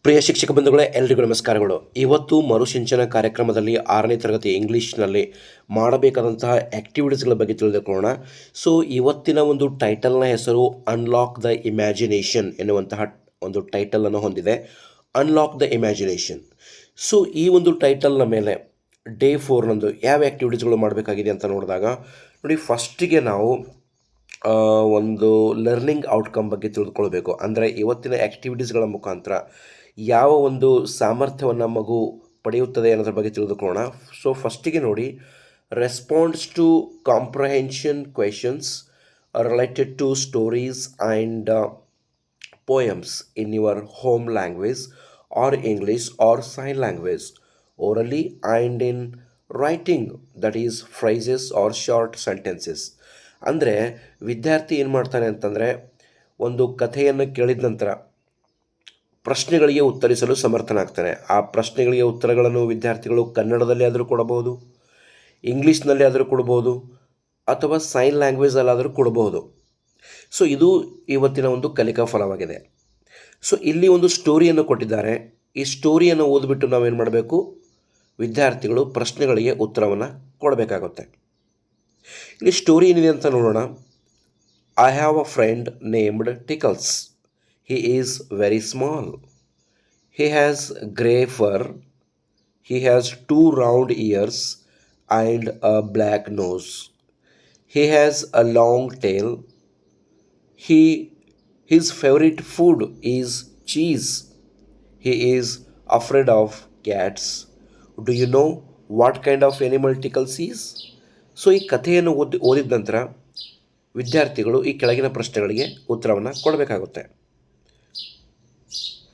ಪ್ರಿಯ ಶಿಕ್ಷಕ ಬಂಧುಗಳೇ, ಎಲ್ರಿಗೂ ನಮಸ್ಕಾರಗಳು. ಇವತ್ತು ಮರುಸಿಂಚನ ಕಾರ್ಯಕ್ರಮದಲ್ಲಿ 6ನೇ ತರಗತಿ ಇಂಗ್ಲೀಷ್ನಲ್ಲಿ ಮಾಡಬೇಕಾದಂತಹ ಆ್ಯಕ್ಟಿವಿಟೀಸ್ಗಳ ಬಗ್ಗೆ ತಿಳಿದುಕೊಳ್ಳೋಣ. ಸೊ ಇವತ್ತಿನ ಒಂದು ಟೈಟಲ್ನ ಹೆಸರು ಅನ್ಲಾಕ್ ದ ಇಮ್ಯಾಜಿನೇಷನ್ ಎನ್ನುವಂತಹ ಒಂದು ಟೈಟಲನ್ನು ಹೊಂದಿದೆ. Unlock the imagination. ಸೊ ಈ ಒಂದು ಟೈಟಲ್ನ ಮೇಲೆ ಡೇ 4ನಂದು ಯಾವ ಆ್ಯಕ್ಟಿವಿಟೀಸ್ಗಳು ಮಾಡಬೇಕಾಗಿದೆ ಅಂತ ನೋಡಿದಾಗ ನೋಡಿ, ಫಸ್ಟಿಗೆ ನಾವು ಒಂದು ಲರ್ನಿಂಗ್ ಔಟ್ಕಮ್ ಬಗ್ಗೆ ತಿಳಿದುಕೊಳ್ಬೇಕು. ಅಂದರೆ ಇವತ್ತಿನ ಆ್ಯಕ್ಟಿವಿಟೀಸ್ಗಳ ಮುಖಾಂತರ ಯಾವ ಒಂದು ಸಾಮರ್ಥ್ಯವನ್ನು ಮಗು ಪಡೆಯುತ್ತದೆ ಅನ್ನೋದ್ರ ಬಗ್ಗೆ ತಿಳಿದುಕೊಳ್ಳೋಣ. ಸೊ ಫಸ್ಟಿಗೆ ನೋಡಿ, responds to comprehension questions related to stories and poems in your home language or English or sign language, orally and in writing, that is phrases or short sentences. ಅಂದರೆ ವಿದ್ಯಾರ್ಥಿ ಏನು ಮಾಡ್ತಾನೆ ಅಂತಂದರೆ, ಒಂದು ಕಥೆಯನ್ನು ಕೇಳಿದ ನಂತರ ಪ್ರಶ್ನೆಗಳಿಗೆ ಉತ್ತರಿಸಲು ಸಮರ್ಥನಾಗ್ತಾನೆ. ಆ ಪ್ರಶ್ನೆಗಳಿಗೆ ಉತ್ತರಗಳನ್ನು ವಿದ್ಯಾರ್ಥಿಗಳು ಕನ್ನಡದಲ್ಲಿ ಆದರೂ ಕೊಡಬಹುದು, ಇಂಗ್ಲೀಷ್ನಲ್ಲಿ ಆದರೂ ಕೊಡ್ಬೋದು, ಅಥವಾ ಸೈನ್ ಲ್ಯಾಂಗ್ವೇಜಲ್ಲಾದರೂ ಕೊಡಬಹುದು. ಸೊ ಇದು ಇವತ್ತಿನ ಒಂದು ಕಲಿಕಾ ಫಲವಾಗಿದೆ. ಸೊ ಇಲ್ಲಿ ಒಂದು ಸ್ಟೋರಿಯನ್ನು ಕೊಟ್ಟಿದ್ದಾರೆ. ಈ ಸ್ಟೋರಿಯನ್ನು ಓದಿಬಿಟ್ಟು ನಾವೇನು ಮಾಡಬೇಕು, ವಿದ್ಯಾರ್ಥಿಗಳು ಪ್ರಶ್ನೆಗಳಿಗೆ ಉತ್ತರವನ್ನು ಕೊಡಬೇಕಾಗುತ್ತೆ. ಇಲ್ಲಿ ಸ್ಟೋರಿ ಏನಿದೆ ಅಂತ ನೋಡೋಣ. I have a friend named Tickles. He is very small. He has grey fur. He has 2 round ears and a black nose. He has a long tail. His favorite food is cheese. He is afraid of cats. Do you know what kind of animal Tickles is? So ಈ ಕಥೆಯನ್ನು ಓದಿದ ನಂತರ ವಿದ್ಯಾರ್ಥಿಗಳು ಈ ಕೆಳಗಿನ ಪ್ರಶ್ನೆಗಳಿಗೆ ಉತ್ತರವನ್ನು ಕೊಡಬೇಕಾಗುತ್ತೆ.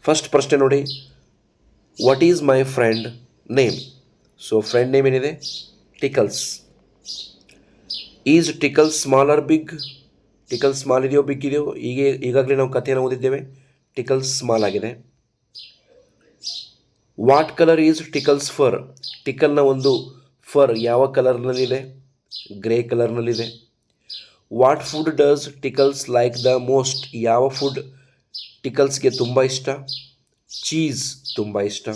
ಫಸ್ಟ್ ಪ್ರಶ್ನೆ ನೋಡಿ, what is my friend name? So friend name ಏನಿದೆ? Tickles. Is Tickles small or big? Tickles small ಇದೆಯೋ ಬಿಗ್ ಇದೆಯೋ? ಈಗಾಗಲೇ ನಾವು ಕಥೆಯನ್ನು ಓದಿದ್ದೇವೆ. ಟಿಕಲ್ಸ್ ಸ್ಮಾಲ್ ಆಗಿದೆ. What colour is Tickles fur? ಟಿಕಲ್ನ ಒಂದು ಫರ್ ಯಾವ ಕಲರ್ನಲ್ಲಿದೆ? ಗ್ರೇ ಕಲರ್ನಲ್ಲಿದೆ. What food does Tickles like the most? ಯಾವ ಫುಡ್ ಟಿಕಲ್ಸ್ಗೆ ತುಂಬ ಇಷ್ಟ? ಚೀಸ್ ತುಂಬ ಇಷ್ಟ.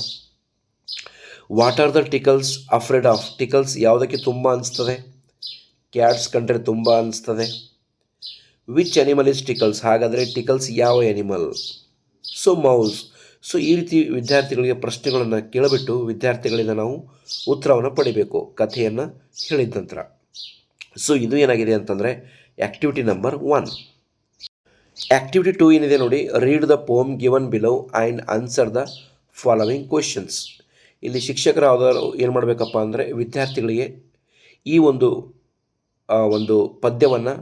What are the Tickles afraid of? Tickles ಯಾವುದಕ್ಕೆ ತುಂಬ ಅನಿಸ್ತದೆ? ಕ್ಯಾಟ್ಸ್ ಕಂಡ್ರೆ ತುಂಬ ಅನಿಸ್ತದೆ. Which animal is Tickles? ಹಾಗಾದರೆ ಟಿಕಲ್ಸ್ ಯಾವ ಎನಿಮಲ್? So mouse. ಸೊ ಈ ರೀತಿ ವಿದ್ಯಾರ್ಥಿಗಳಿಗೆ ಪ್ರಶ್ನೆಗಳನ್ನು ಕೇಳಿಬಿಟ್ಟು ವಿದ್ಯಾರ್ಥಿಗಳಿಂದ ನಾವು ಉತ್ತರವನ್ನು ಪಡಿಬೇಕು ಕಥೆಯನ್ನು ಹೇಳಿದ ನಂತರ. ಸೊ ಇದು ಏನಾಗಿದೆ ಅಂತಂದರೆ ಆ್ಯಕ್ಟಿವಿಟಿ ನಂಬರ್ 1. ಆ್ಯಕ್ಟಿವಿಟಿ 2 ಏನಿದೆ ನೋಡಿ, read the Pom given below and answer the following questions. ಇಲ್ಲಿ ಶಿಕ್ಷಕರು ಯಾವುದಾದ್ರು ಏನು ಮಾಡಬೇಕಪ್ಪ ಅಂದರೆ, ವಿದ್ಯಾರ್ಥಿಗಳಿಗೆ ಈ ಒಂದು ಪದ್ಯವನ್ನು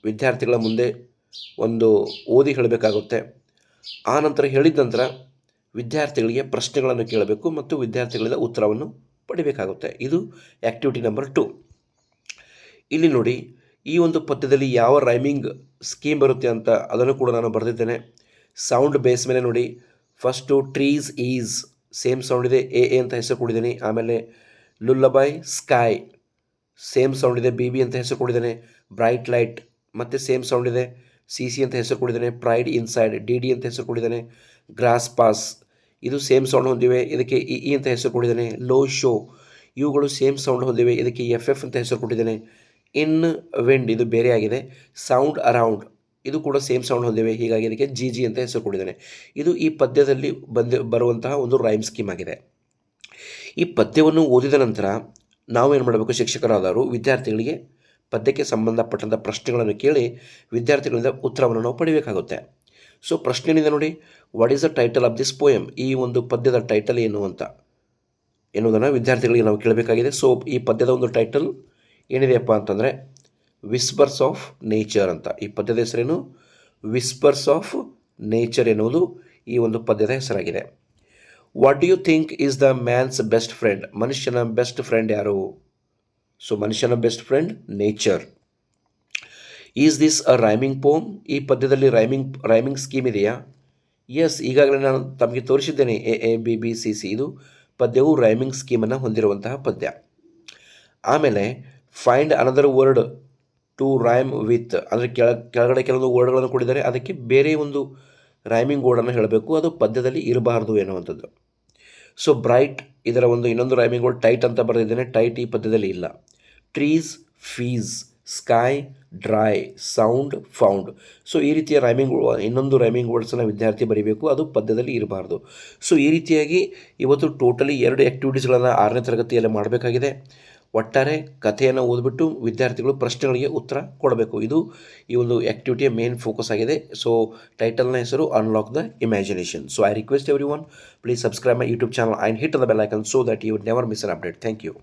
ವಿದ್ಯಾರ್ಥಿಗಳ ಮುಂದೆ ಓದಿ ಹೇಳಬೇಕಾಗುತ್ತೆ. ಆ ನಂತರ ಹೇಳಿದ ನಂತರ ವಿದ್ಯಾರ್ಥಿಗಳಿಗೆ ಪ್ರಶ್ನೆಗಳನ್ನು ಕೇಳಬೇಕು ಮತ್ತು ವಿದ್ಯಾರ್ಥಿಗಳಿಂದ ಉತ್ತರವನ್ನು ಪಡಿಬೇಕಾಗುತ್ತೆ. ಇದು ಆ್ಯಕ್ಟಿವಿಟಿ ನಂಬರ್ 2. ಇಲ್ಲಿ ನೋಡಿ, ಈ ಒಂದು ಪದ್ಯದಲ್ಲಿ ಯಾವ ರೈಮಿಂಗ್ ಸ್ಕೀಮ್ ಬರುತ್ತೆ ಅಂತ ಅದನ್ನು ಕೂಡ ನಾನು ಬರೆದಿದ್ದೇನೆ. ಸೌಂಡ್ ಬೇಸ್ ಮೇಲೆ ನೋಡಿ, first trees is same sound ಇದೆ, ಎ ಅಂತ ಹೆಸರು ಕೊಟ್ಟಿದ್ದೀನಿ. ಆಮೇಲೆ ಲುಲ್ಲಬೈ ಸ್ಕೈ ಸೇಮ್ ಸೌಂಡ್ ಇದೆ, ಬಿ ಅಂತ ಹೆಸರು ಕೊಟ್ಟಿದ್ದೇನೆ. ಬ್ರೈಟ್ ಲೈಟ್ ಮತ್ತು ಸೇಮ್ ಸೌಂಡ್ ಇದೆ, ಸಿ ಅಂತ ಹೆಸರು ಕೊಟ್ಟಿದ್ದೇನೆ. ಪ್ರೈಡ್ ಇನ್ಸೈಡ್ ಡಿ ಅಂತ ಹೆಸರು ಕೊಟ್ಟಿದ್ದೇನೆ. ಗ್ರಾಸ್ ಪಾಸ್ ಇದು ಸೇಮ್ ಸೌಂಡ್ ಹೊಂದಿವೆ, ಇದಕ್ಕೆ ಇ ಅಂತ ಹೆಸರು ಕೊಟ್ಟಿದ್ದೇನೆ. ಲೋ ಶೋ ಇವುಗಳು ಸೇಮ್ ಸೌಂಡ್ ಹೊಂದಿವೆ, ಇದಕ್ಕೆ ಎಫ್ ಅಂತ ಹೆಸರು ಕೊಟ್ಟಿದ್ದೇನೆ. ಇನ್ ವಿಂಡ್ ಇದು ಬೇರೆ ಆಗಿದೆ. ಸೌಂಡ್ ಅರೌಂಡ್ ಇದು ಕೂಡ ಸೇಮ್ ಸೌಂಡ್ ಹೊಂದಿವೆ, ಹೀಗಾಗಿ ಇದಕ್ಕೆ ಜಿ ಅಂತ ಹೆಸರು ಕೊಟ್ಟಿದ್ದೇನೆ. ಇದು ಈ ಪದ್ಯದಲ್ಲಿ ಬರುವಂತಹ ಒಂದು ರೈಮ್ ಸ್ಕೀಮ್ ಆಗಿದೆ. ಈ ಪದ್ಯವನ್ನು ಓದಿದ ನಂತರ ನಾವೇನು ಮಾಡಬೇಕು, ಶಿಕ್ಷಕರಾದವರು ವಿದ್ಯಾರ್ಥಿಗಳಿಗೆ ಪದ್ಯಕ್ಕೆ ಸಂಬಂಧಪಟ್ಟಂಥ ಪ್ರಶ್ನೆಗಳನ್ನು ಕೇಳಿ ವಿದ್ಯಾರ್ಥಿಗಳಿಂದ ಉತ್ತರವನ್ನು ನಾವು ಪಡಿಬೇಕಾಗುತ್ತೆ. ಸೊ ಪ್ರಶ್ನೆಯಿಂದ ನೋಡಿ, what is the title of this poem? ಈ ಒಂದು ಪದ್ಯದ ಟೈಟಲ್ ಏನು ಅಂತ ಎನ್ನುವುದನ್ನು ವಿದ್ಯಾರ್ಥಿಗಳಿಗೆ ನಾವು ಕೇಳಬೇಕಾಗಿದೆ. ಸೊ ಈ ಪದ್ಯದ ಒಂದು ಟೈಟಲ್ ಏನಿದೆಯಪ್ಪ ಅಂತಂದರೆ ವಿಸ್ಪರ್ಸ್ ಆಫ್ ನೇಚರ್ ಅಂತ. ಈ ಪದ್ಯದ ಹೆಸರೇನು? ವಿಸ್ಪರ್ಸ್ ಆಫ್ ನೇಚರ್ ಎನ್ನುವುದು ಈ ಒಂದು ಪದ್ಯದ ಹೆಸರಾಗಿದೆ. What do you think is the man's best friend? ಮನುಷ್ಯನ ಬೆಸ್ಟ್ ಫ್ರೆಂಡ್ ಯಾರು? ಸೊ ಮನುಷ್ಯನ best friend nature. Is this a rhyming poem? ಈ ಪದ್ಯದಲ್ಲಿ ರೈಮಿಂಗ್ ಸ್ಕೀಮ್ ಇದೆಯಾ? ಎಸ್, ಈಗಾಗಲೇ ನಾನು ತಮಗೆ ತೋರಿಸಿದ್ದೇನೆ. A B B C C ಇದು ಪದ್ಯವು ರೈಮಿಂಗ್ ಸ್ಕೀಮನ್ನು ಹೊಂದಿರುವಂತಹ ಪದ್ಯ. ಆಮೇಲೆ find another word to rhyme with, ಅಂದರೆ ಕೆಳಗಡೆ ಕೆಲವೊಂದು ವರ್ಡ್ಗಳನ್ನು ಕೊಟ್ಟಿದ್ದಾರೆ, ಅದಕ್ಕೆ ಬೇರೆ ಒಂದು ರೈಮಿಂಗ್ ವರ್ಡನ್ನು ಹೇಳಬೇಕು, ಅದು ಪದ್ಯದಲ್ಲಿ ಇರಬಾರ್ದು ಎನ್ನುವಂಥದ್ದು. ಸೊ ಬ್ರೈಟ್, ಇದರ ಒಂದು ಇನ್ನೊಂದು ರೈಮಿಂಗ್ ವರ್ಡ್ ಟೈಟ್ ಅಂತ ಬರೆದಿದ್ದೇನೆ. ಟೈಟ್ ಈ ಪದ್ಯದಲ್ಲಿ ಇಲ್ಲ. Trees, fees, sky, dry, sound, found. So ಈ ರೀತಿಯ ರೈಮಿಂಗ್ ಇನ್ನೊಂದು ರೈಮಿಂಗ್ ವರ್ಡ್ಸನ್ನು ವಿದ್ಯಾರ್ಥಿ ಬರೀಬೇಕು, ಅದು ಪದ್ಯದಲ್ಲಿ ಇರಬಾರ್ದು. ಸೊ ಈ ರೀತಿಯಾಗಿ ಇವತ್ತು ಟೋಟಲಿ 2 ಆ್ಯಕ್ಟಿವಿಟೀಸ್ಗಳನ್ನು 6ನೇ ತರಗತಿಯಲ್ಲಿ ಮಾಡಬೇಕಾಗಿದೆ. ಒಟ್ಟಾರೆ ಕಥೆಯನ್ನು ಓದಿಬಿಟ್ಟು ವಿದ್ಯಾರ್ಥಿಗಳು ಪ್ರಶ್ನೆಗಳಿಗೆ ಉತ್ತರ ಕೊಡಬೇಕು. ಇದು ಈ ಒಂದು ಆ್ಯಕ್ಟಿವಿಟಿಯ ಮೇನ್ ಫೋಕಸ್ ಆಗಿದೆ. ಸೊ ಟೈಟಲ್ನ ಹೆಸರು unlock the imagination. So I request every one, please subscribe my YouTube channel and hit the bell icon so that you would never miss an update. Thank you.